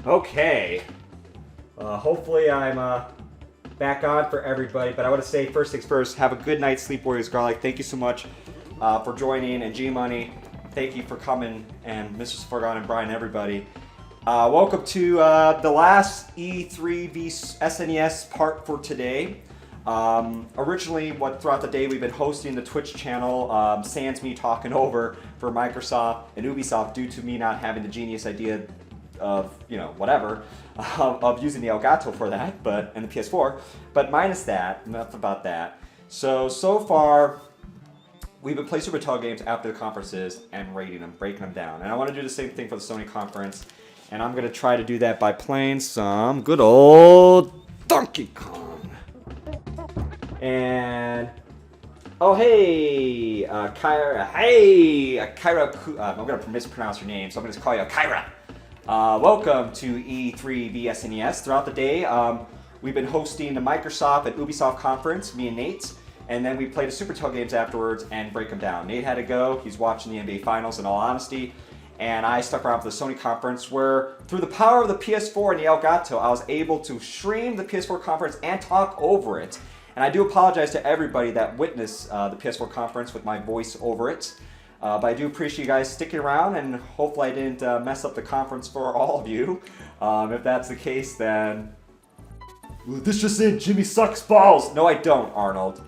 Okay. Hopefully I'm back on for everybody, but I want to say first things first, have a good night's sleep, Warriors Garlic. Thank you so much for joining, and G-Money, thank you for coming, and Mr. Spargon and Brian, everybody. Welcome to the last E3 v SNES part for today. Originally, throughout the day we've been hosting the Twitch channel, sans me talking over for Microsoft and Ubisoft due to me not having the genius idea of, whatever, of using the Elgato for that, and the PS4. But minus that, enough about that. So far, we've been playing Super Tug games after the conferences and rating them, breaking them down. And I want to do the same thing for the Sony conference. And I'm going to try to do that by playing some good old Donkey Kong. And, oh hey, Kyra, I'm going to mispronounce your name, so I'm going to call you Kyra. Welcome to E3 v SNES. Throughout the day, we've been hosting the Microsoft and Ubisoft conference, me and Nate, and then we played the Super Tug games afterwards and break them down. Nate had to go, he's watching the NBA Finals in all honesty, and I stuck around for the Sony conference where, through the power of the PS4 and the Elgato, I was able to stream the PS4 conference and talk over it. And I do apologize to everybody that witnessed the PS4 conference with my voice over it. But I do appreciate you guys sticking around, and hopefully I didn't mess up the conference for all of you. If that's the case, then... Well, this just in, Jimmy sucks balls! No, I don't, Arnold.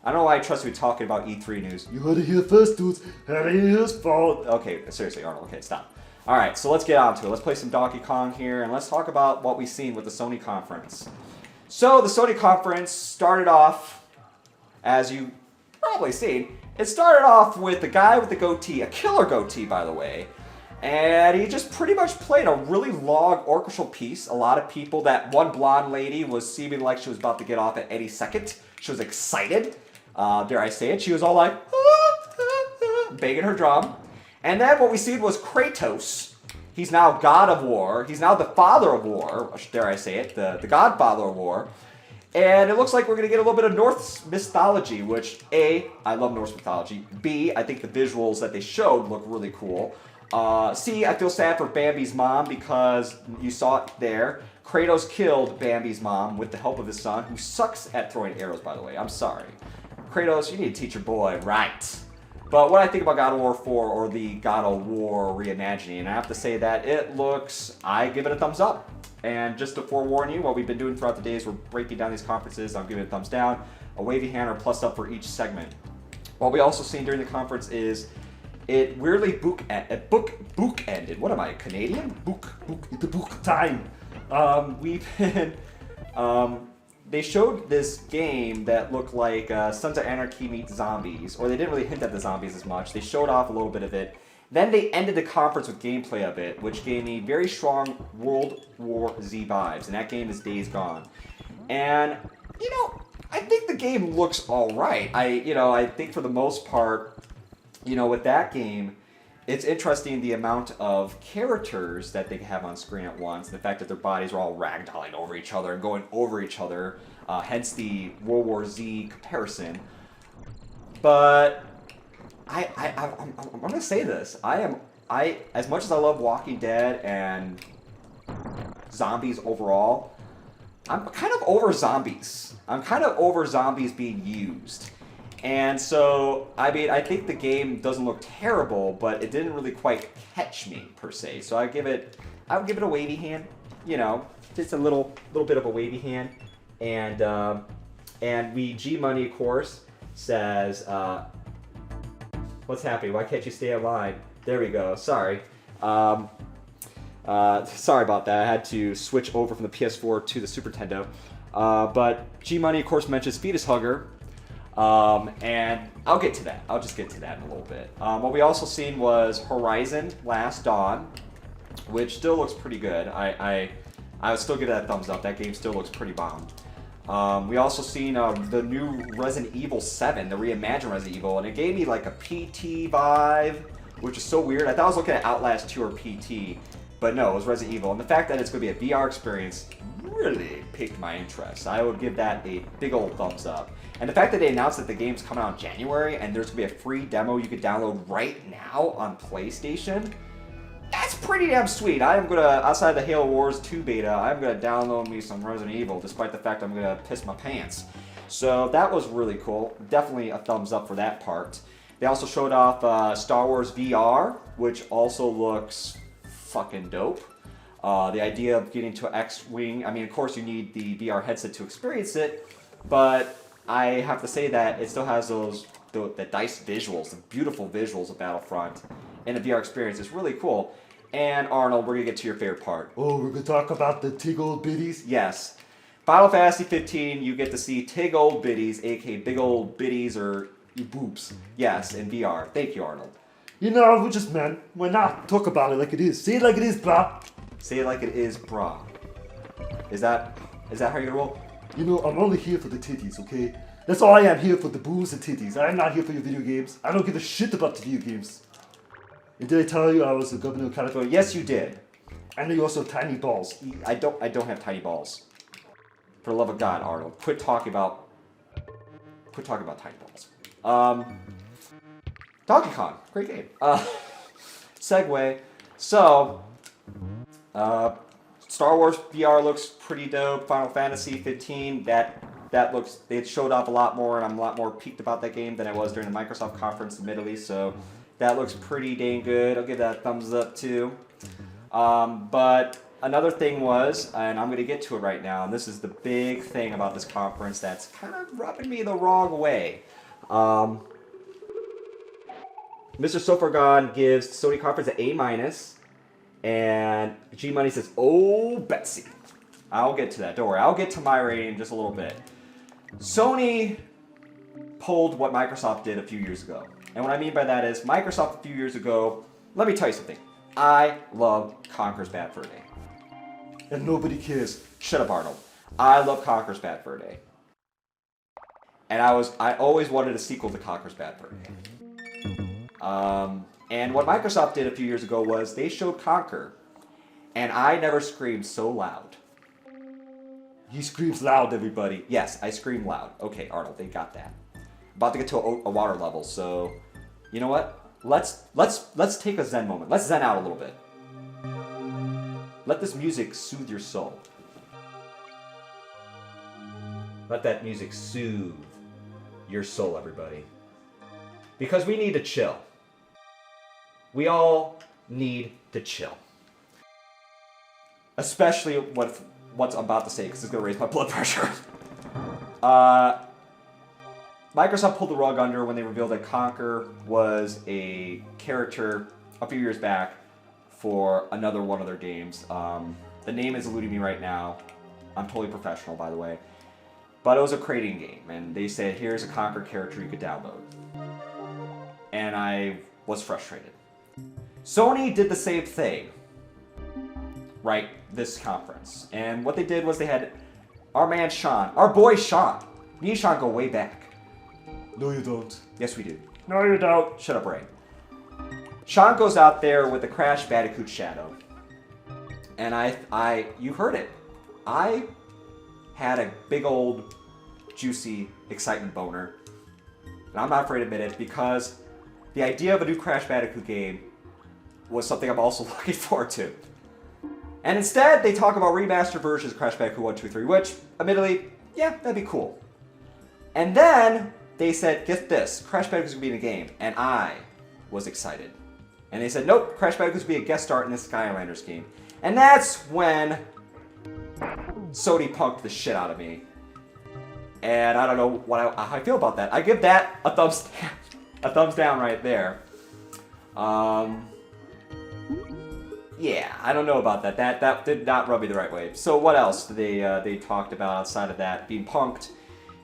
I don't know why I trust you talking about E3 news. You heard it here first, dudes. Had it his fault. Okay, seriously, Arnold. Okay, stop. Alright, so let's get on to it. Let's play some Donkey Kong here, and let's talk about what we've seen with the Sony conference. So, the Sony conference started off, as you probably seen, it started off with the guy with the goatee, a killer goatee, by the way, and he just pretty much played a really long orchestral piece. A lot of people, that one blonde lady was seeming like she was about to get off at any second. She was excited, dare I say it. She was all like, banging her drum. And then what we seen was Kratos. He's now God of War. He's now the Father of War, dare I say it, the Godfather of War. And it looks like we're going to get a little bit of Norse mythology, which, A, I love Norse mythology. B, I think the visuals that they showed look really cool. C, I feel sad for Bambi's mom because you saw it there. Kratos killed Bambi's mom with the help of his son, who sucks at throwing arrows, by the way. I'm sorry. Kratos, you need to teach your boy right. But what I think about God of War 4, or the God of War reimagining, and I have to say that it looks, I give it a thumbs up. And just to forewarn you, what we've been doing throughout the days, we're breaking down these conferences. I'm giving it a thumbs down, a wavy hand, or plus up for each segment. What we also seen during the conference is it weirdly book-ended. What am I, Canadian? The book time. They showed this game that looked like Sons of Anarchy meets zombies, or they didn't really hint at the zombies as much. They showed off a little bit of it. Then they ended the conference with gameplay of it, which gave me very strong World War Z vibes, and that game is Days Gone. And, I think the game looks alright. I think for the most part, with that game, it's interesting the amount of characters that they have on screen at once, and the fact that their bodies are all ragdolling over each other and going over each other, hence the World War Z comparison. But I'm gonna say this. As much as I love Walking Dead and zombies overall, I'm kind of over zombies. I'm kind of over zombies being used. And so, I think the game doesn't look terrible, but it didn't really quite catch me, per se. So I would give it a wavy hand, just a little bit of a wavy hand. And G-Money, of course, says, what's happening? Why can't you stay online? There we go. Sorry. Sorry about that. I had to switch over from the PS4 to the Super Nintendo. But G-Money, of course, mentions Fetus Hugger. And I'll get to that. I'll just get to that in a little bit. What we also seen was Horizon Last Dawn, which still looks pretty good. I would still give that a thumbs up. That game still looks pretty bomb. We also seen the new Resident Evil 7, the reimagined Resident Evil, and it gave me like a PT vibe, which is so weird. I thought I was looking at Outlast 2 or PT, but no, it was Resident Evil. And the fact that it's going to be a VR experience really piqued my interest. I would give that a big old thumbs up. And the fact that they announced that the game's coming out in January and there's going to be a free demo you could download right now on PlayStation, that's pretty damn sweet. I am gonna, outside the Halo Wars 2 beta, I'm gonna download me some Resident Evil, despite the fact I'm gonna piss my pants. So that was really cool. Definitely a thumbs up for that part. They also showed off Star Wars VR, which also looks fucking dope. The idea of getting to X-Wing, I mean, of course you need the VR headset to experience it, but I have to say that it still has the dice visuals, the beautiful visuals of Battlefront, and the VR experience is really cool. And Arnold, we're gonna get to your favorite part. Oh, we're gonna talk about the Tig Old Biddies? Yes. Final Fantasy 15, you get to see Tig Old Biddies, aka Big Old Biddies or Boobs. Yes, in VR. Thank you, Arnold. You know, we just, man, why not talk about it like it is? Say it like it is, brah. Say it like it is, brah. Is that how you're gonna roll? You know, I'm only here for the titties, okay? That's all I am here for, the boobs and titties. I'm not here for your video games. I don't give a shit about the video games. And did I tell you I was the governor of California? Yes, you did. I know you also have tiny balls. I don't have tiny balls. For the love of God, Arnold, quit talking about tiny balls. Donkey Kong, great game. Segue. So, Star Wars VR looks pretty dope. Final Fantasy 15, that looks, they showed off a lot more, and I'm a lot more peaked about that game than I was during the Microsoft conference, admittedly. So, that looks pretty dang good. I'll give that a thumbs up too. But another thing was, and I'm going to get to it right now, and this is the big thing about this conference that's kind of rubbing me the wrong way. Mr. Sofargon gives Sony conference an A-, and G Money says, "Oh, Betsy." I'll get to that. Don't worry. I'll get to my rating in just a little bit. Sony pulled what Microsoft did a few years ago. And what I mean by that is, Microsoft a few years ago, let me tell you something. I love Conker's Bad Fur Day. And nobody cares. Shut up, Arnold. I love Conker's Bad Fur Day. And I always wanted a sequel to Conker's Bad Fur Day. And what Microsoft did a few years ago was they showed Conker, and I never screamed so loud. He screams loud, everybody. Yes, I scream loud. Okay, Arnold, they got that. About to get to a water level, so you know what? Let's take a zen moment. Let's zen out a little bit. Let this music soothe your soul. Let that music soothe your soul, everybody. Because we need to chill. We all need to chill. Especially what I'm about to say, because it's going to raise my blood pressure. Microsoft pulled the rug under when they revealed that Conker was a character a few years back for another one of their games. The name is eluding me right now. I'm totally professional, by the way. But it was a creating game, and they said, here's a Conker character you could download. And I was frustrated. Sony did the same thing, right, this conference. And what they did was they had our man Sean, our boy Sean. Me and Sean go way back. No, you don't. Yes, we do. No, you don't. Shut up, Ray. Sean goes out there with the Crash Bandicoot Shadow. And you heard it. I had a big old, juicy, excitement boner. And I'm not afraid to admit it, because the idea of a new Crash Bandicoot game was something I'm also looking forward to. And instead, they talk about remastered versions of Crash Bandicoot 1, 2, 3, which, admittedly, yeah, that'd be cool. And then they said, get this, Crash Bandicoot's gonna be in a game. And I was excited. And they said, nope, Crash Bandicoot's gonna be a guest star in this Skylanders game. And that's when Sony punked the shit out of me. And I don't know how I feel about that. I give that a thumbs down right there. Yeah, I don't know about that. That did not rub me the right way. So what else did they talked about outside of that being punked?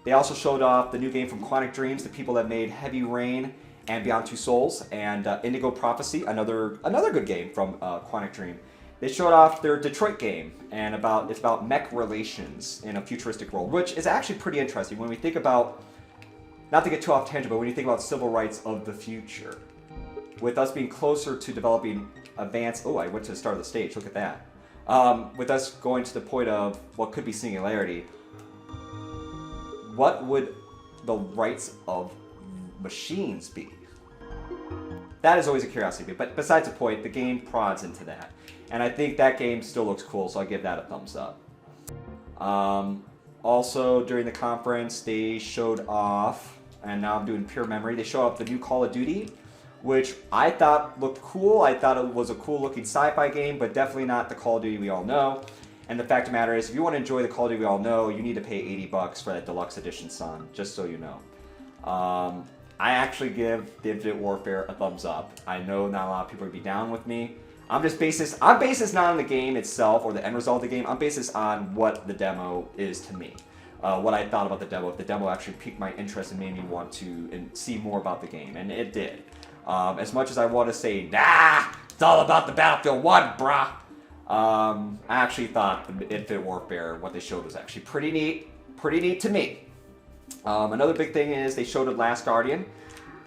They also showed off the new game from Quantic Dreams, the people that made Heavy Rain and Beyond Two Souls, and Indigo Prophecy, another good game from Quantic Dream. They showed off their Detroit game, and it's about mech relations in a futuristic world, which is actually pretty interesting when we think about, not to get too off tangent, but when you think about civil rights of the future. With us being closer to developing advanced, I went to the start of the stage, look at that. With us going to the point of what could be singularity, what would the rights of machines be? that is always a curiosity. But besides the point, the game prods into that. And I think that game still looks cool, so I'll give that a thumbs up. Also, during the conference, they showed off, and now I'm doing pure memory, they showed off the new Call of Duty, which I thought looked cool. I thought it was a cool looking sci-fi game, but definitely not the Call of Duty we all know. And the fact of the matter is, if you want to enjoy the Call of Duty we all know, you need to pay $80 for that deluxe edition, son, just so you know. I actually give the Infinite Warfare a thumbs up. I know not a lot of people would be down with me. I'm based this not on the game itself or the end result of the game. I'm based this on what the demo is to me. What I thought about the demo. If the demo actually piqued my interest and made me want to see more about the game, and it did. As much as I want to say, nah, it's all about the Battlefield 1, brah. I actually thought the Infinite Warfare, what they showed was actually pretty neat to me. Another big thing is they showed The Last Guardian.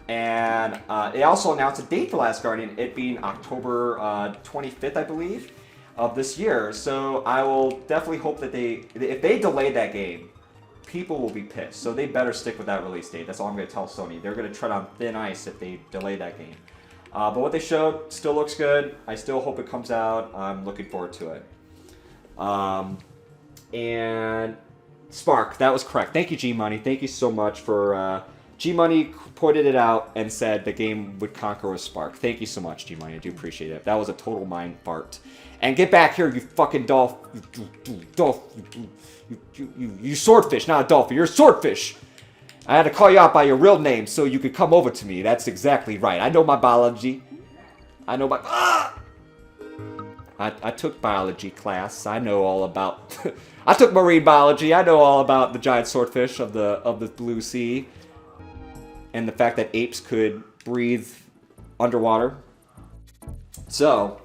And they also announced a date for Last Guardian, it being October 25th, I believe, of this year. So I will definitely hope that if they delay that game, people will be pissed. So they better stick with that release date. That's all I'm going to tell Sony. They're going to tread on thin ice if they delay that game. But what they showed still looks good. I still hope it comes out. I'm looking forward to it. And Spark, that was correct. Thank you, G-Money. Thank you so much for... G-Money pointed it out and said the game would conquer with Spark. Thank you so much, G-Money. I do appreciate it. That was a total mind fart. And get back here, you fucking you swordfish, not a dolphin. You're a swordfish. I had to call you out by your real name so you could come over to me. That's exactly right. I know my biology. I know my... I took biology class. I know all about... I took marine biology. I know all about the giant swordfish of the blue sea. And the fact that apes could breathe underwater. So,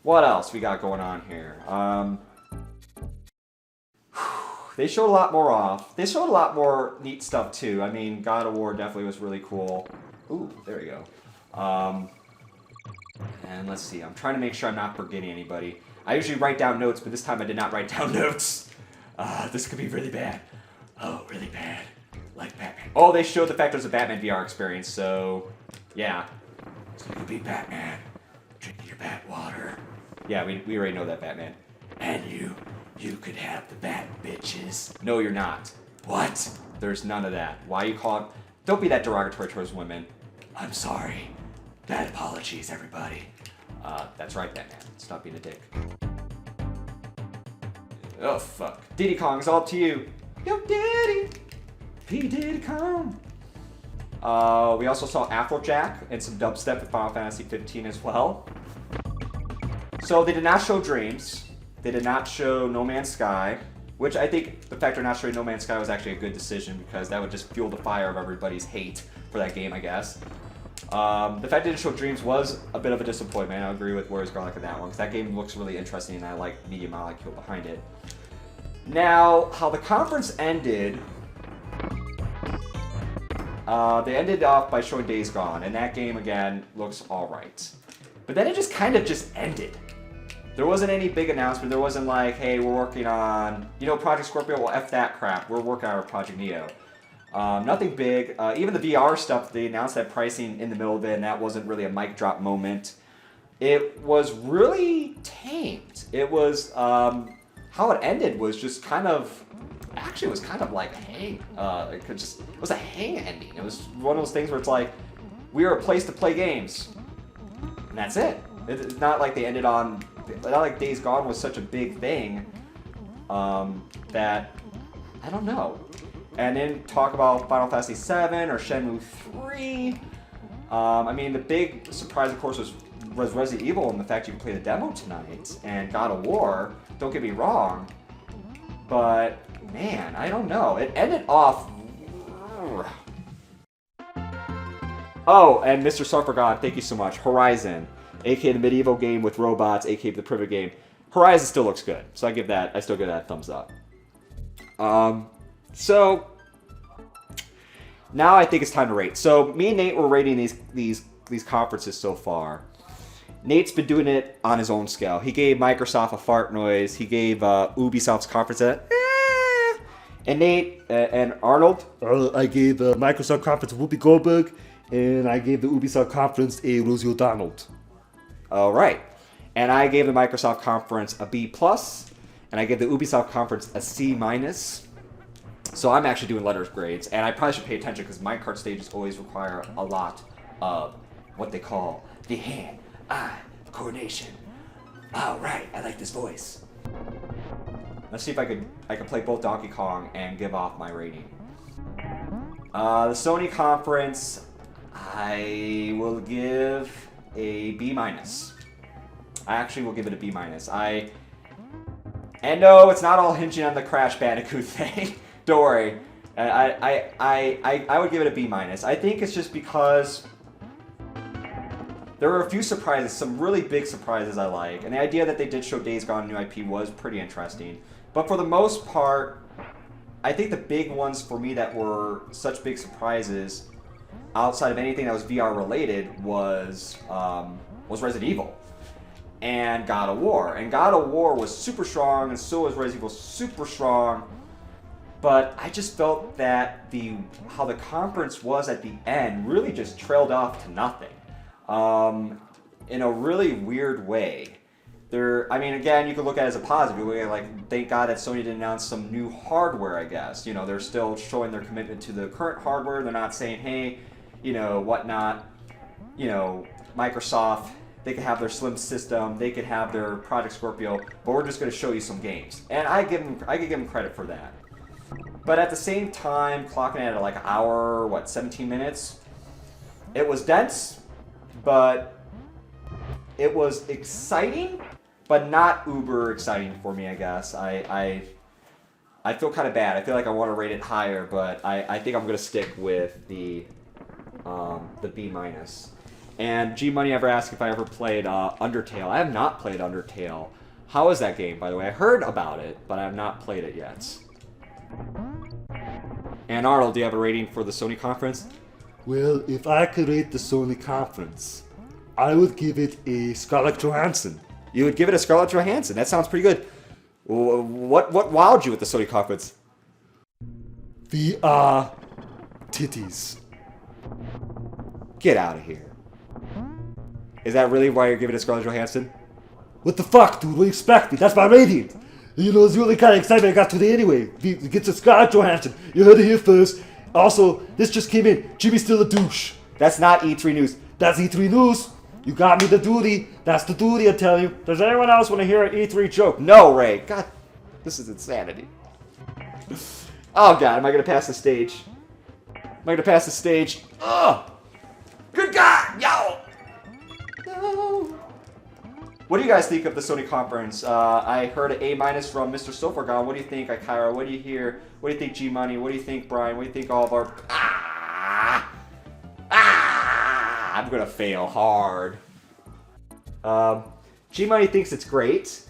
what else we got going on here? They showed a lot more off. They showed a lot more neat stuff too. I mean, God of War definitely was really cool. Ooh, there we go. And let's see. I'm trying to make sure I'm not forgetting anybody. I usually write down notes, but this time I did not write down notes. This could be really bad. Oh, really bad. Like Batman. Oh, they showed the fact there's a Batman VR experience, so yeah. So you could be Batman, drinking your bat water. Yeah, we already know that, Batman. And you could have the bat bitches. No, you're not. What? There's none of that. Why you call it? Don't be that derogatory towards women. I'm sorry. Bad apologies, everybody. That's right, Batman. Stop being a dick. Oh, fuck. Diddy Kong, it's all up to you. Yo, Diddy. P. Diddy Kong. We also saw Afrojack and some dubstep with Final Fantasy 15 as well. So they did not show Dreams. They did not show No Man's Sky, which I think the fact they're not showing No Man's Sky was actually a good decision because that would just fuel the fire of everybody's hate for that game, I guess. The fact they didn't show Dreams was a bit of a disappointment. I agree with Warriors Garlic in that one because that game looks really interesting and I like Media Molecule behind it. Now, how the conference ended... they ended off by showing Days Gone, and that game, again, looks alright. But then it just kind of just ended. There wasn't any big announcement. There wasn't like, hey, we're working on, Project Scorpio, well, F that crap. We're working on our Project Neo. Nothing big. Even the VR stuff, they announced that pricing in the middle of it, and that wasn't really a mic drop moment. It was really tamed. It was, how it ended was just kind of... Actually, it was kind of like a hang. It was a hang ending. It was one of those things where it's like, we are a place to play games, and that's it. It's not like they ended on, not like Days Gone was such a big thing that I don't know. And then talk about Final Fantasy VII or Shenmue 3. I mean, the big surprise, of course, was Resident Evil and the fact you can play the demo tonight, and God of War. Don't get me wrong, but. Man, I don't know. It ended off... Oh, and Mr. Surfer God, thank you so much. Horizon, aka the medieval game with robots, aka the private game. Horizon still looks good, so I still give that a thumbs up. So now I think it's time to rate. So me and Nate were rating these conferences so far. Nate's been doing it on his own scale. He gave Microsoft a fart noise. He gave Ubisoft's conference a... And Nate and Arnold? I gave Microsoft conference Whoopi Goldberg, And I gave the Ubisoft conference a Rosie O'Donnell. All right. And I gave the Microsoft conference a B+, and I gave the Ubisoft conference a C-. So I'm actually doing letters grades, and I probably should pay attention because minecart stages always require a lot of what they call the hand-eye coordination. All right, I like this voice. Let's see if I can play both Donkey Kong and give off my rating. The Sony conference, I will give a B-. I actually will give it a B-. And no, it's not all hinging on the Crash Bandicoot thing. Don't worry. I would give it a B-. I think it's just because there were a few surprises, some really big surprises I like, and the idea that they did show Days Gone new IP was pretty interesting. But for the most part, I think the big ones for me that were such big surprises, outside of anything that was VR related, was Resident Evil and God of War. And God of War was super strong, and so was Resident Evil super strong. But I just felt that how the conference was at the end really just trailed off to nothing. In a really weird way. I mean, again, you could look at it as a positive way, like, thank God that Sony didn't announce some new hardware, I guess. You know, they're still showing their commitment to the current hardware. They're not saying, hey, you know, whatnot, you know, Microsoft, they could have their Slim system, they could have their Project Scorpio, but we're just going to show you some games. And I could give them credit for that. But at the same time, clocking it at like an hour, 17 minutes, it was dense, but it was exciting, but not uber exciting for me, I guess. I feel kind of bad. I feel like I want to rate it higher, but I think I'm going to stick with the B-. And G Money ever asked if I ever played Undertale. I have not played Undertale. How is that game, by the way? I heard about it, but I have not played it yet. And Arnold, do you have a rating for the Sony conference? Well, if I could rate the Sony conference, I would give it a Scarlett Johansson. You would give it a Scarlett Johansson. That sounds pretty good. What wowed you at the Sony conference? VR titties. Get out of here. Is that really why you're giving it a Scarlett Johansson? What the fuck, dude? What do you expect me? That's my rating. You know, it's the only kind of excitement I got today anyway. It gets a Scarlett Johansson. You heard it here first. Also, this just came in. Jimmy's still a douche. That's not E3 news. That's E3 news. You got me the duty. That's the duty, I tell you. Does anyone else want to hear an E3 joke? No, Ray. God, this is insanity. Oh, God, am I going to pass the stage? Am I going to pass the stage? Ugh! Good God! Yo! No! What do you guys think of the Sony conference? I heard an A- from Mr. Sofargon. What do you think, Akira? What do you hear? What do you think, G Money? What do you think, Brian? What do you think, all of our... I'm gonna fail hard. G Money thinks it's great,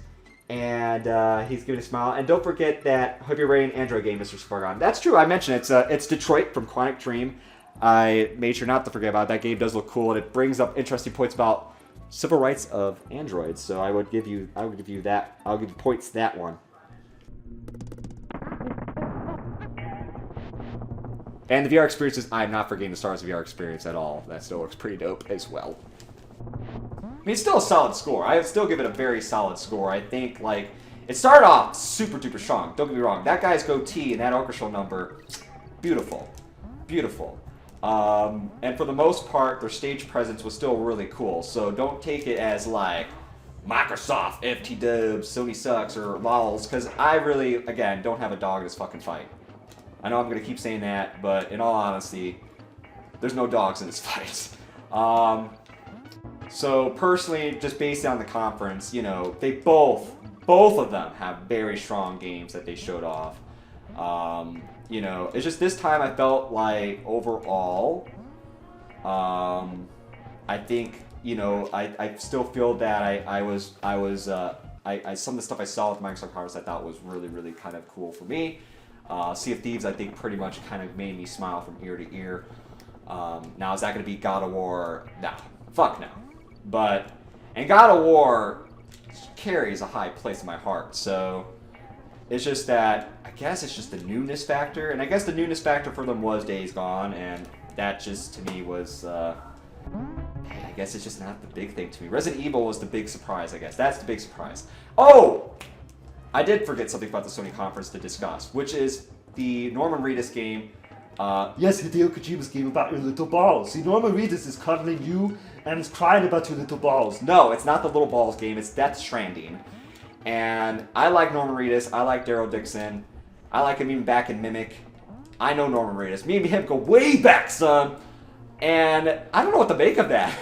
and he's giving a smile. And don't forget that hope you're rating Android game, Mr. Sofargon. That's true. I mentioned it's Detroit from Quantic Dream. I made sure not to forget about it. That game does look cool, and it brings up interesting points about civil rights of androids, so I would give you that. I'll give you points to that one. And the VR experiences, I'm not forgetting the Star Wars VR experience at all. That still looks pretty dope as well. I mean, it's still a solid score. I would still give it a very solid score. I think, like, it started off super duper strong. Don't get me wrong. That guy's goatee and that orchestral number, beautiful. Beautiful. And for the most part, their stage presence was still really cool. So don't take it as like Microsoft, FT dubs, Sony sucks, or lols, because I really, again, don't have a dog in this fucking fight. I know I'm going to keep saying that, but in all honesty, there's no dogs in this fight. So personally, just based on the conference, you know, they both of them have very strong games that they showed off. You know, it's just this time I felt like overall, I think, you know, I still feel that some of the stuff I saw with Microsoft Conference I thought was really, really kind of cool for me. Sea of Thieves, I think, pretty much kind of made me smile from ear to ear. Now, is that going to be God of War? No. Fuck no. And God of War carries a high place in my heart, so it's just that, I guess it's just the newness factor, and I guess the newness factor for them was Days Gone, and that just to me was, I guess it's just not the big thing to me. Resident Evil was the big surprise, I guess. That's the big surprise. Oh! I did forget something about the Sony conference to discuss, which is the Norman Reedus game. Yes, Hideo Kojima's game about your little balls. See, Norman Reedus is cuddling you and is crying about your little balls. No, it's not the Little Balls game, it's Death Stranding. And I like Norman Reedus, I like Daryl Dixon, I like him even back in Mimic. I know Norman Reedus. Me and him go way back, son! And I don't know what to make of that.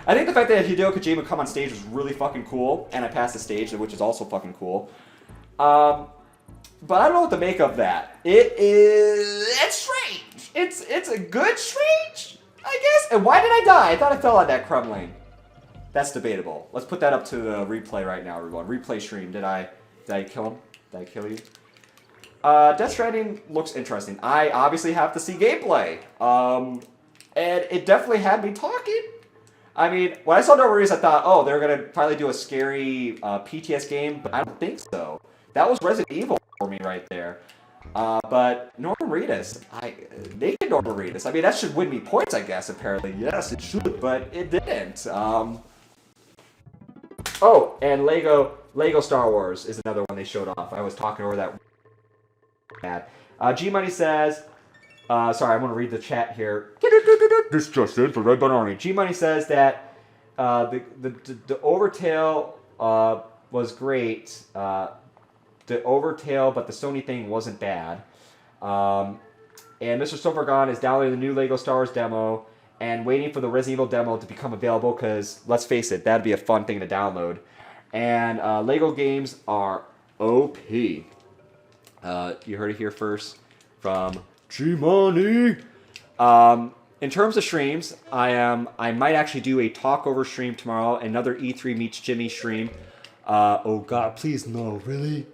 I think the fact that Hideo Kojima come on stage was really fucking cool, and I passed the stage, which is also fucking cool. But I don't know what to make of that. It's strange. It's a good strange, I guess. And why did I die? I thought I fell on that crumbling. That's debatable. Let's put that up to the replay right now, everyone. Replay stream. Did I kill him? Did I kill you? Death Stranding looks interesting. I obviously have to see gameplay. And it definitely had me talking. I mean, when I saw No Worries, I thought, oh, they're going to probably do a scary PTS game, but I don't think so. That was Resident Evil for me right there. But Norman Reedus, naked Norman Reedus, I mean, that should win me points, I guess, apparently. Yes, it should, but it didn't. Oh, and Lego Star Wars is another one they showed off. I was talking over that. G-Money says, sorry, I'm going to read the chat here. This just in for Red Button Army. G-Money says that the Overtail was great. The Overtail, but the Sony thing wasn't bad. And Mr. Silvergon is downloading the new Lego Star Wars demo and waiting for the Resident Evil demo to become available because, let's face it, that'd be a fun thing to download. And Lego games are OP. You heard it here first from G-Money. In terms of streams, I might actually do a talkover stream tomorrow, another E3 meets Jimmy stream. Oh god, please no, really?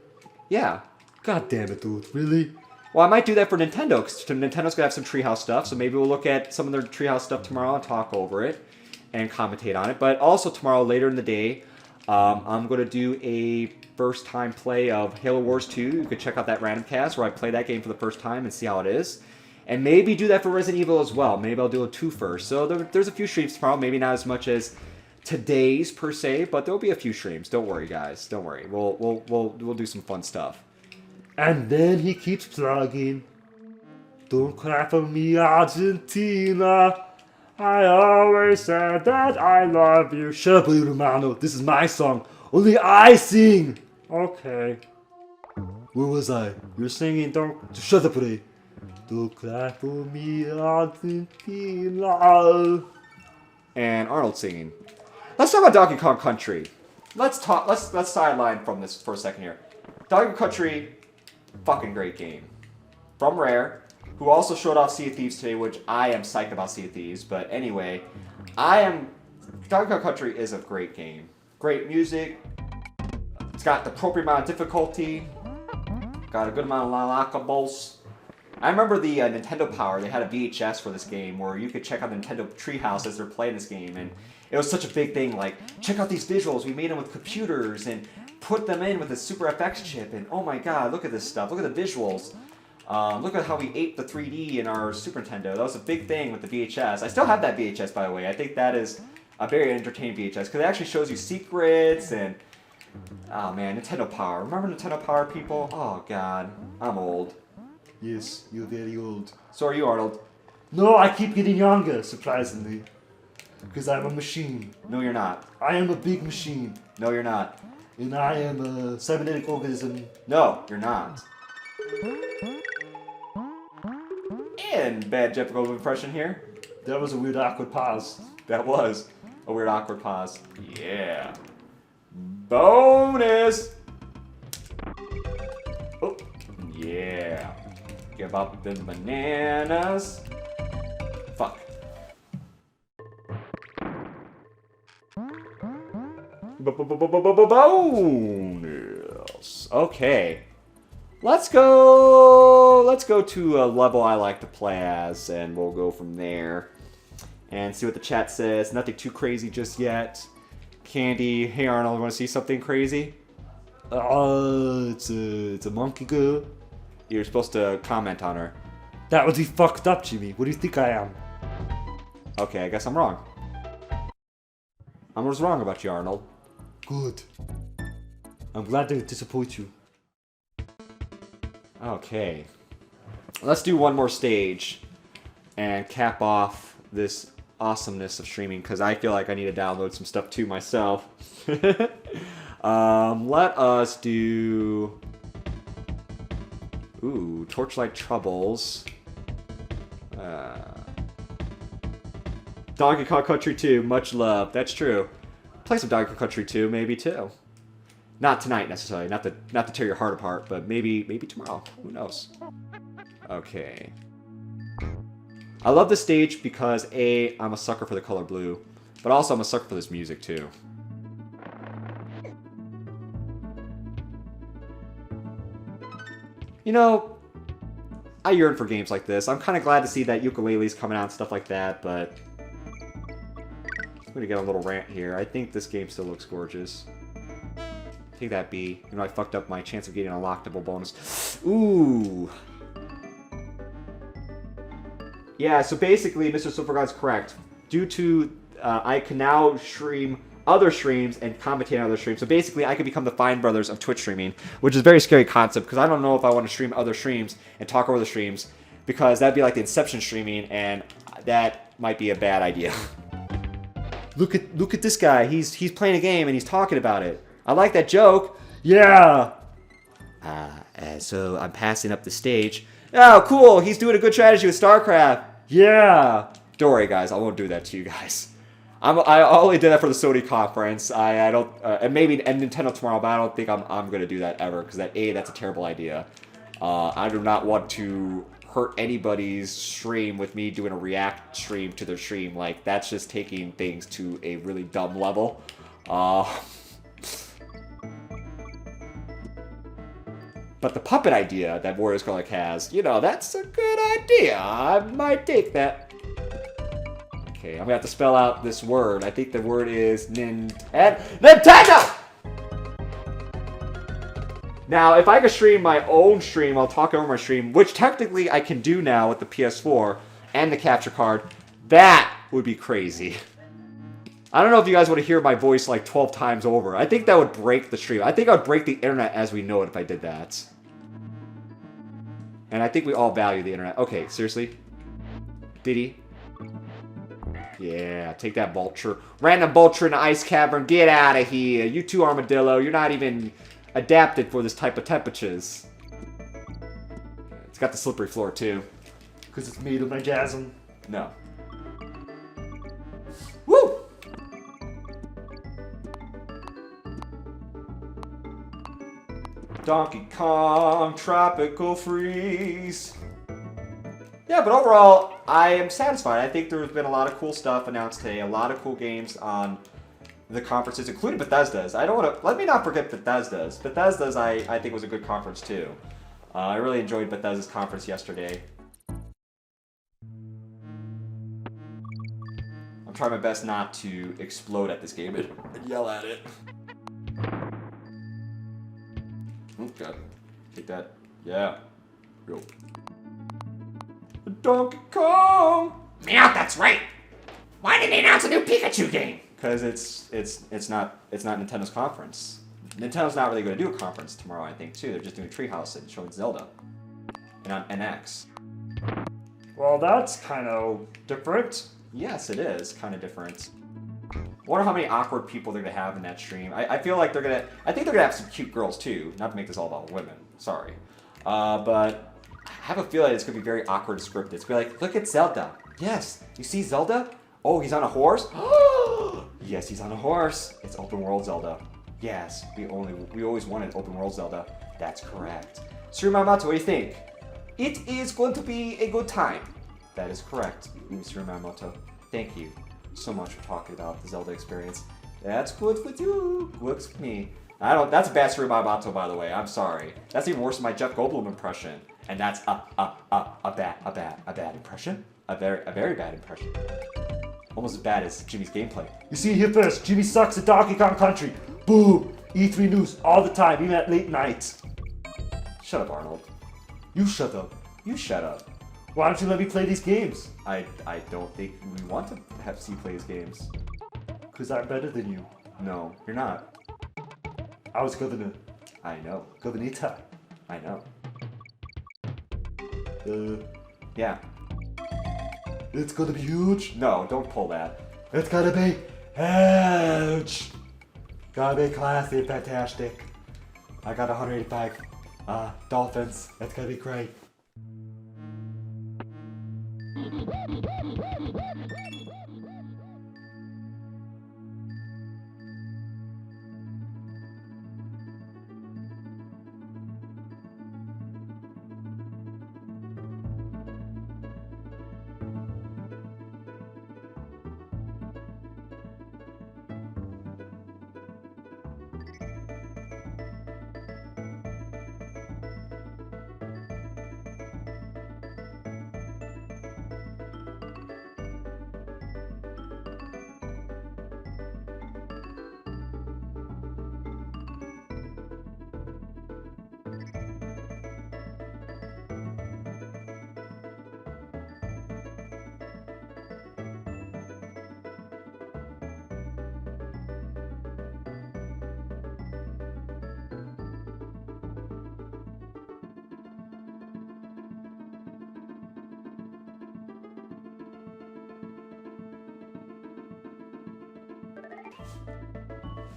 Yeah. God damn it, dude, really? Well, I might do that for Nintendo, because Nintendo's going to have some Treehouse stuff, so maybe we'll look at some of their Treehouse stuff tomorrow and talk over it and commentate on it. But also tomorrow, later in the day, I'm going to do a first-time play of Halo Wars 2. You could check out that random cast where I play that game for the first time and see how it is. And maybe do that for Resident Evil as well. Maybe I'll do a 2 first. So there's a few streams tomorrow, maybe not as much as today's per se, but there'll be a few streams. Don't worry, guys. Don't worry. We'll do some fun stuff. And then he keeps plugging. Don't cry for me, Argentina. I always said that I love you. Shut up, little Romano. This is my song. Only I sing. Okay. Where was I? You're singing. Don't shut up, Ray. Don't cry for me, Argentina. And Arnold singing. Let's talk about Donkey Kong Country. Let's sideline from this for a second here. Donkey Kong Country, fucking great game. From Rare, who also showed off Sea of Thieves today, which I am psyched about Sea of Thieves. But anyway, Donkey Kong Country is a great game. Great music. It's got the appropriate amount of difficulty. Got a good amount of unlockables. I remember the Nintendo Power, they had a VHS for this game where you could check out the Nintendo Treehouse as they're playing this game, and it was such a big thing, like, check out these visuals, we made them with computers, and put them in with a Super FX chip, and oh my god, look at this stuff, look at the visuals. Look at how we ate the 3D in our Super Nintendo. That was a big thing with the VHS. I still have that VHS, by the way. I think that is a very entertaining VHS, because it actually shows you secrets, and oh man, Nintendo Power. Remember Nintendo Power, people? Oh god, I'm old. Yes, you're very old. So are you, Arnold. No, I keep getting younger, surprisingly. Because I'm a machine. No, you're not. I am a big machine. No, you're not. And I am a cybernetic organism. No, you're not. And bad Jeff Goldblum impression here. That was a weird awkward pause. That was a weird awkward pause. Yeah. Bonus! Oh, yeah. Give up the bananas. Fuck. Bonus. Okay. Let's go to a level I like to play as, and we'll go from there. And see what the chat says. Nothing too crazy just yet. Candy, hey Arnold, want to see something crazy? It's a monkey girl. You're supposed to comment on her. That would be fucked up, Jimmy. What do you think I am? Okay, I guess I'm wrong. I was wrong about you, Arnold. Good. I'm glad to disappoint you. Okay. Let's do one more stage and cap off this awesomeness of streaming because I feel like I need to download some stuff too myself. Let us do... Ooh, Torchlight Troubles. Donkey Kong Country 2, much love. That's true. Play some Donkey Kong Country 2, maybe too. Not tonight necessarily, not to tear your heart apart, but maybe tomorrow. Who knows? Okay. I love this stage because A, I'm a sucker for the color blue, but also I'm a sucker for this music too. You know, I yearn for games like this. I'm kind of glad to see that ukulele's coming out and stuff like that, but I'm gonna get a little rant here. I think this game still looks gorgeous. Take that B. You know, I fucked up my chance of getting a lockable bonus. Ooh. Yeah, so basically, Mr. Silvergod's correct. Due to, I can now stream other streams and commentate on other streams. So basically, I could become the Fine Brothers of Twitch streaming, which is a very scary concept, because I don't know if I want to stream other streams and talk over the streams, because that'd be like the Inception streaming, and that might be a bad idea. Look at this guy. He's playing a game, and he's talking about it. I like that joke. Yeah. So I'm passing up the stage. Oh, cool. He's doing a good strategy with StarCraft. Yeah. Don't worry, guys. I won't do that to you guys. I only did that for the Sony conference. I don't, and maybe and Nintendo tomorrow, but I don't think I'm gonna do that ever because that's a terrible idea. I do not want to hurt anybody's stream with me doing a react stream to their stream. Like that's just taking things to a really dumb level. But the puppet idea that Warriors Garlic has, you know, that's a good idea. I might take that. Okay, I'm gonna have to spell out this word. I think the word is Nintendo! Now, if I could stream my own stream while talking over my stream, which technically I can do now with the PS4 and the capture card, that would be crazy. I don't know if you guys want to hear my voice like 12 times over. I think that would break the stream. I think I would break the internet as we know it if I did that. And I think we all value the internet. Okay, seriously? Diddy? Yeah, take that vulture. Random vulture in the ice cavern. Get out of here. You two armadillo. You're not even adapted for this type of temperatures. It's got the slippery floor too. Because it's made of orgasm. No. Woo! Donkey Kong Tropical Freeze. Yeah, but overall, I am satisfied. I think there's been a lot of cool stuff announced today. A lot of cool games on the conferences, including Bethesda's. I don't want to... Let me not forget Bethesda's. Bethesda's, I think, was a good conference, too. I really enjoyed Bethesda's conference yesterday. I'm trying my best not to explode at this game and yell at it. Okay. Take that. Yeah. Yo. Donkey Kong! Meow, that's right! Why did they announce a new Pikachu game? Because it's not Nintendo's conference. Nintendo's not really going to do a conference tomorrow, I think, too. They're just doing Treehouse and showing Zelda. And on NX. Well, that's kind of different. Yes, it is kind of different. I wonder how many awkward people they're going to have in that stream. I feel like they're going to... I think they're going to have some cute girls, too. Not to make this all about women. Sorry. But I have a feeling it's going to be very awkward and scripted. It's going to be like, look at Zelda. Yes. You see Zelda? Oh, he's on a horse? Yes, he's on a horse. It's open world Zelda. Yes, we always wanted open world Zelda. That's correct. Surumamato, what do you think? It is going to be a good time. That is correct, Mr. Surumamato. Thank you so much for talking about the Zelda experience. That's good with you. Works with me. That's a bad Surumamato, by the way. I'm sorry. That's even worse than my Jeff Goldblum impression. And that's a bad impression. A very bad impression. Almost as bad as Jimmy's gameplay. You see it here first. Jimmy sucks at Donkey Kong Country. Boo! E3 news all the time, even at late nights. Shut up, Arnold. You shut up. You shut up. Why don't you let me play these games? I don't think we want to have C play his games. Because I'm better than you. No, you're not. I was governor. I know. Governita. I know. Yeah. Yeah. It's gonna be huge. No, don't pull that. It's gonna be huge. Gonna be classy and fantastic. I got 185 dolphins. That's gonna be great.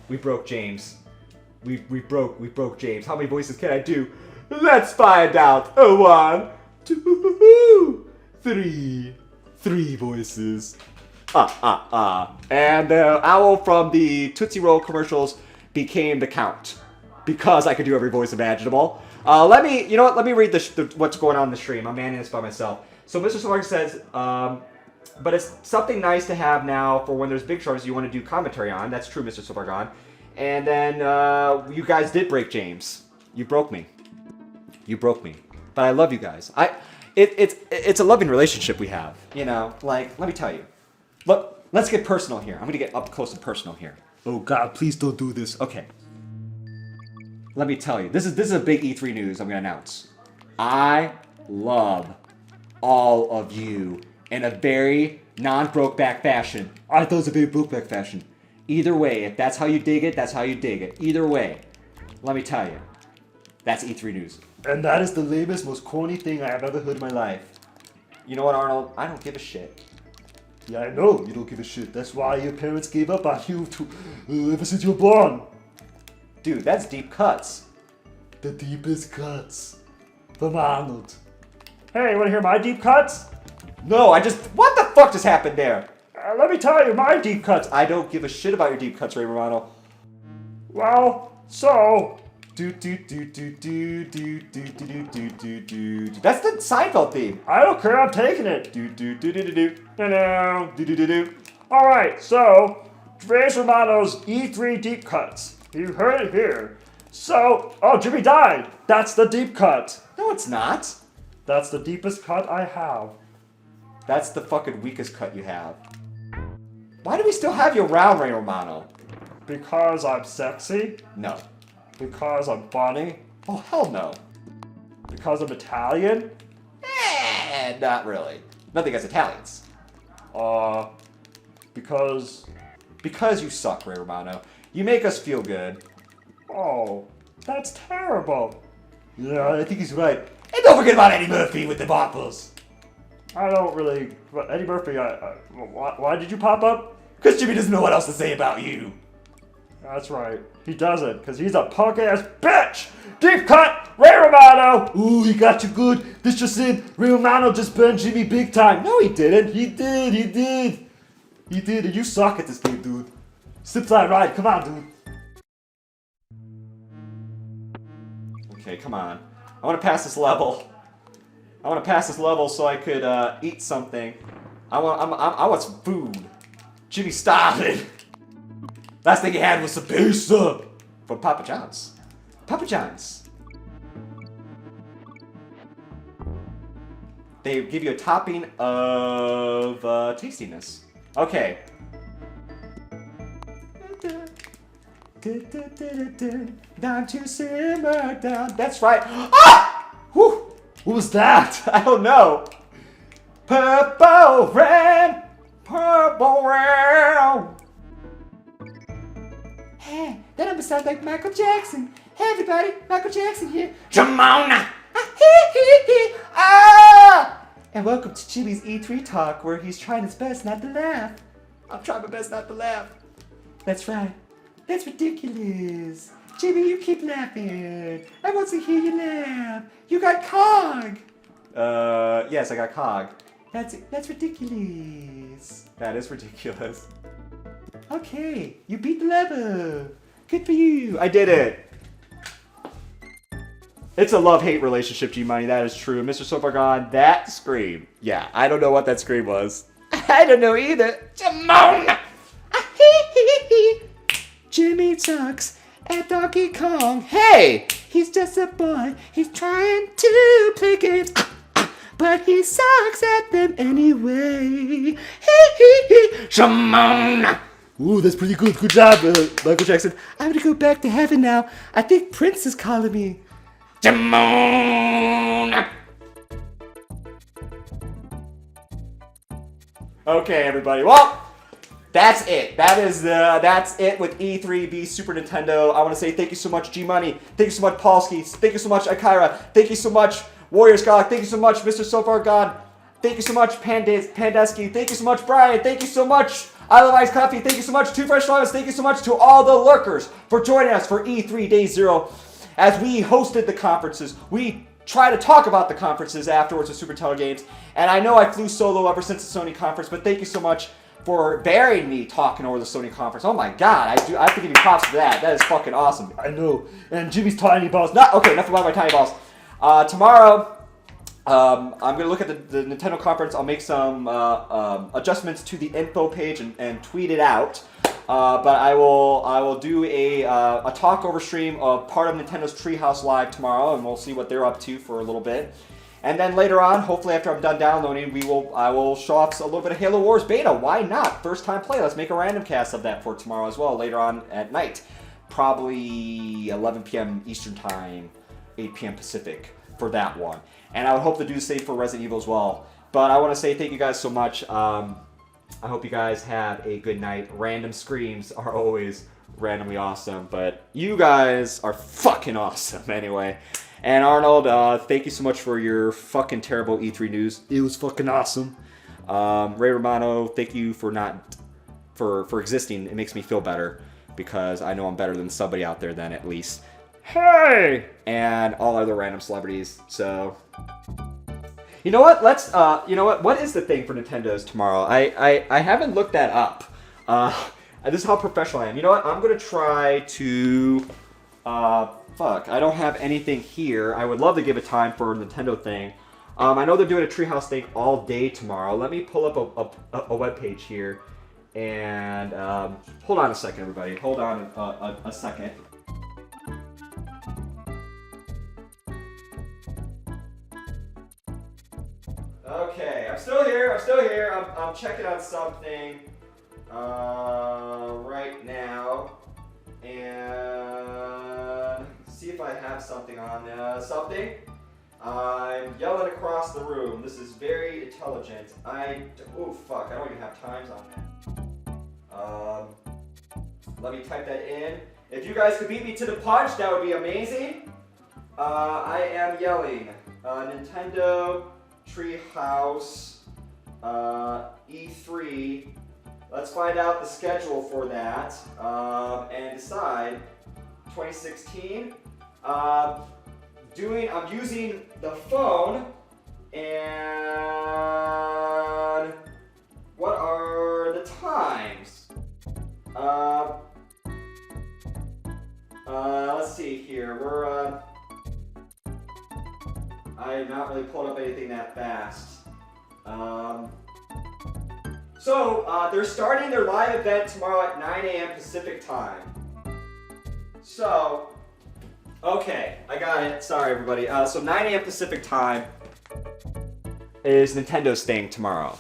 We broke James. We broke James. How many voices can I do? Let's find out. 1, 2, 3. 3 voices. And the owl from the Tootsie Roll commercials became the Count. Because I could do every voice imaginable. Let me, you know what? Let me read what's going on in the stream. I'm manning this by myself. So Mr. Sorg says, but it's something nice to have now for when there's big shows you want to do commentary on. That's true, Mr. Sobargon. And then you guys did break James. You broke me. You broke me. But I love you guys. It's a loving relationship we have. You know, like, let me tell you. Look, let's get personal here. I'm going to get up close and personal here. Oh God, please don't do this. Okay. Let me tell you. This is a big E3 news I'm going to announce. I love all of you in a very non-broke-back fashion. I thought it was a very broke-back fashion. Either way, if that's how you dig it, that's how you dig it. Either way, let me tell you, that's E3 news. And that is the lamest, most corny thing I have ever heard in my life. You know what, Arnold? I don't give a shit. Yeah, I know you don't give a shit. That's why your parents gave up on you ever since you were born. Dude, that's deep cuts. The deepest cuts from Arnold. Hey, you wanna hear my deep cuts? No, what the fuck just happened there? Let me tell you my deep cuts. I don't give a shit about your deep cuts, Ray Romano. Well, so That's the the Seinfeld theme. I don't care. I'm taking it. All right, so Ray Romano's E3 deep cuts. You heard it here. So, oh, Jimmy died. That's the deep cut. No, it's not. That's the deepest cut I have. That's the fucking weakest cut you have. Why do we still have you around, Ray Romano? Because I'm sexy. No. Because I'm funny. Oh, hell no. Because I'm Italian. Not really. Nothing against Italians. Because you suck, Ray Romano. You make us feel good. oh, that's terrible. Yeah, I think he's right. And don't forget about Eddie Murphy with the bottles. I don't really. But Eddie Murphy, why did you pop up? Because Jimmy doesn't know what else to say about you. That's right. He doesn't, because he's a punk ass bitch! Deep cut! Ray Romano! Ooh, he got you good. This just in. Ray Romano just burned Jimmy big time. No, he didn't. He did. And you suck at this game, dude. Slip slide ride. Come on, dude. Okay, come on. I want to pass this level. So I could eat something. I want some food. Jimmy, stop it. Last thing he had was some pizza from Papa John's. Papa John's. They give you a topping of tastiness. Okay. Time to simmer down. That's right. Ah! Whew. What was that? I don't know. Purple rain, purple rain. Hey, that almost sounds like Michael Jackson. Hey everybody, Michael Jackson here. Jamona! Ah! And welcome to Jimmy's E3 talk, where he's trying his best not to laugh. I'm trying my best not to laugh. That's right. That's ridiculous. Jimmy, you keep laughing. I want to hear you laugh. You got Cog. Yes, I got Cog. That's ridiculous. That is ridiculous. Okay, you beat the level. Good for you. I did it. It's a love-hate relationship, G-Money. That is true. Mr. So Far Gone, that scream. Yeah, I don't know what that scream was. I don't know either. Jamona! Jimmy sucks at Donkey Kong. Hey, he's just a boy. He's trying to play games, but he sucks at them anyway. Jamona! Ooh, that's pretty good. Good job, Michael Jackson. I'm gonna go back to heaven now. I think Prince is calling me. Jamona! Okay, everybody. Well, that's it. That's it with E3B Super Nintendo. I want to say thank you so much, G Money. Thank you so much, Polsky. Thank you so much, Akira. Thank you so much, Warrior Scholar. Thank you so much, Mr. So Far Gone. Thank you so much, Pandeski. Thank you so much, Brian. Thank you so much, I Love Ice Coffee. Thank you so much, Two Fresh Flowers. Thank you so much to all the lurkers for joining us for E3 Day 0. As we hosted the conferences, we try to talk about the conferences afterwards with Super Nintendo games. And I know I flew solo ever since the Sony conference, but thank you so much for bearing me talking over the Sony conference. Oh my god, I have to give you props for that. That is fucking awesome. I know. And Jimmy's tiny balls. Okay, enough about my tiny balls. Tomorrow, I'm going to look at the Nintendo conference. I'll make some adjustments to the info page and tweet it out. But I will do a talk over stream of part of Nintendo's Treehouse Live tomorrow, and we'll see what they're up to for a little bit. And then later on, hopefully after I'm done downloading, I will show off a little bit of Halo Wars beta. Why not? First time play. Let's make a random cast of that for tomorrow as well, later on at night. Probably 11 p.m. Eastern Time, 8 p.m. Pacific for that one. And I would hope to do the same for Resident Evil as well. But I want to say thank you guys so much. I hope you guys have a good night. Random screams are always randomly awesome, but you guys are fucking awesome anyway. And Arnold, thank you so much for your fucking terrible E3 news. It was fucking awesome. Ray Romano, thank you for existing. It makes me feel better because I know I'm better than somebody out there then at least. Hey! And all other random celebrities. So, you know what? What is the thing for Nintendo's tomorrow? I haven't looked that up. This is how professional I am. You know what? I'm gonna try to. I don't have anything here. I would love to give a time for a Nintendo thing. I know they're doing a Treehouse thing all day tomorrow. Let me pull up a web page here, and hold on a second, everybody. Hold on a second. Okay, I'm still here. I'm checking on something right now, and see if I have something on something. I'm yelling across the room. This is very intelligent. Oh fuck, I don't even have times on that. Let me type that in. If you guys could beat me to the punch, that would be amazing. I am yelling. Nintendo Treehouse E3. Let's find out the schedule for that and decide. 2016. I'm using the phone, and what are the times? Let's see here. I have not really pulled up anything that fast. They're starting their live event tomorrow at 9 a.m. Pacific time. So, okay, I got it. Sorry, everybody. So 9 a.m. Pacific time is Nintendo's thing tomorrow.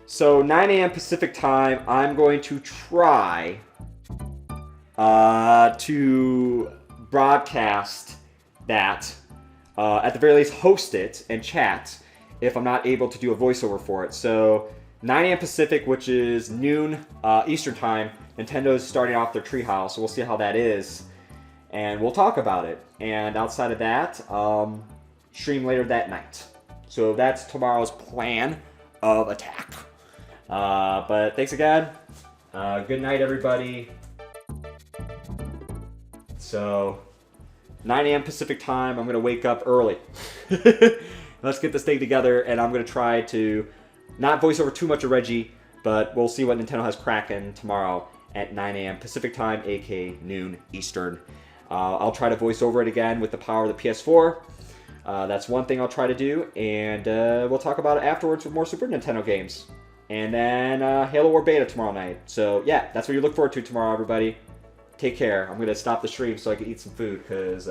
So 9 a.m. Pacific time, I'm going to try to broadcast that at the very least, host it and chat if I'm not able to do a voiceover for it. So 9 a.m. Pacific, which is noon Eastern time, Nintendo's starting off their treehouse, so we'll see how that is. And we'll talk about it. And outside of that, stream later that night. So that's tomorrow's plan of attack. But thanks again. Good night, everybody. So, 9 a.m. Pacific time, I'm going to wake up early. Let's get this thing together, and I'm going to try to not voice over too much of Reggie, but we'll see what Nintendo has cracking tomorrow at 9 a.m. Pacific time, aka noon Eastern. I'll try to voice over it again with the power of the PS4. That's one thing I'll try to do, and we'll talk about it afterwards with more Super Nintendo games. And then Halo War Beta tomorrow night. So yeah, that's what you look forward to tomorrow, everybody. Take care. I'm going to stop the stream so I can eat some food, because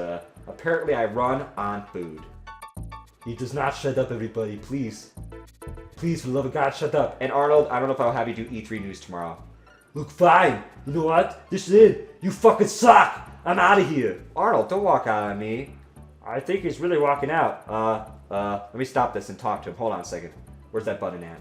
apparently I run on food. He does not shut up, everybody. Please. Please, for the love of God, shut up. And Arnold, I don't know if I'll have you do E3 news tomorrow. Look, fine. You know what? This is it. You fucking suck. I'm out of here. Arnold, don't walk out on me. I think he's really walking out. Let me stop this and talk to him. Hold on a second. Where's that button at?